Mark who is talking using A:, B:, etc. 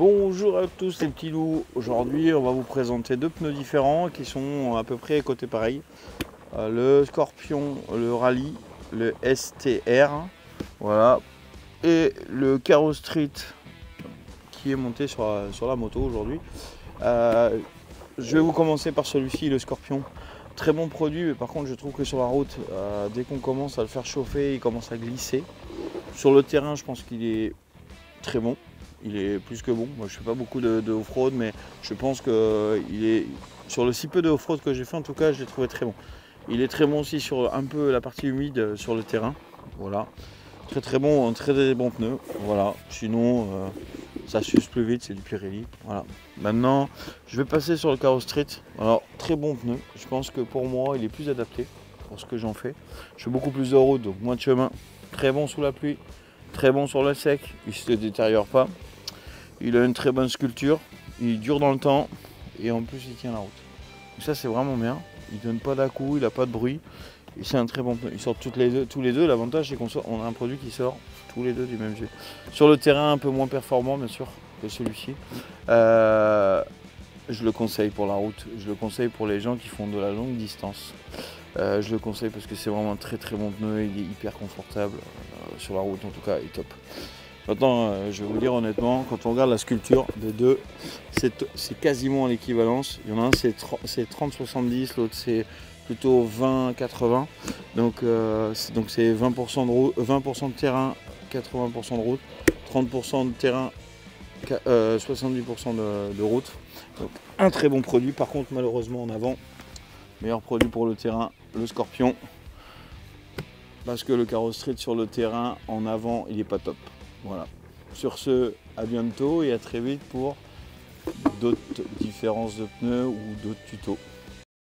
A: Bonjour à tous les petits loups. Aujourd'hui on va vous présenter deux pneus différents qui sont à peu près côté pareil. Le Scorpion, le Rally, le STR, voilà, et le Caro Street qui est monté sur la moto aujourd'hui. Je vais vous commencer par celui-ci, le Scorpion. Très bon produit, mais par contre je trouve que sur la route, dès qu'on commence à le faire chauffer, il commence à glisser. Sur le terrain, je pense qu'il est très bon. Il est plus que bon. Moi, je fais pas beaucoup de off-road, mais je pense que il est sur le si peu de off-road que j'ai fait, en tout cas, je l'ai trouvé très bon. Il est très bon aussi sur un peu la partie humide sur le terrain. Voilà, très bon, un très bon pneu. Voilà. Sinon, ça s'use plus vite, c'est du Pirelli. Voilà. Maintenant, je vais passer sur le Caro Street. Alors, très bon pneu. Je pense que pour moi, il est plus adapté pour ce que j'en fais. Je fais beaucoup plus de route, donc moins de chemin. Très bon sous la pluie. Très bon sur le sec, il ne se détériore pas. Il a une très bonne sculpture, il dure dans le temps et en plus il tient la route. Donc ça c'est vraiment bien. Il ne donne pas d'à-coups, il n'a pas de bruit. Et c'est un très bon pneu. Ils sortent tous les deux. L'avantage c'est qu'on a un produit qui sort tous les deux du même jet. Sur le terrain un peu moins performant bien sûr que celui-ci. Je le conseille pour la route, je le conseille pour les gens qui font de la longue distance. Je le conseille parce que c'est vraiment un très bon pneu, il est hyper confortable sur la route en tout cas, il est top. Maintenant, je vais vous dire honnêtement, quand on regarde la sculpture des deux, c'est quasiment l'équivalence. Il y en a un c'est 30-70, l'autre c'est plutôt 20-80. Donc c'est 20% de route, 20% de terrain, 80% de route, 30% de terrain, 70% de route. Donc un très bon produit. Par contre malheureusement en avant, meilleur produit pour le terrain, le Scorpion. Parce que le Caro Street sur le terrain en avant il n'est pas top. Voilà. Sur ce, à bientôt et à très vite pour d'autres différences de pneus ou d'autres tutos.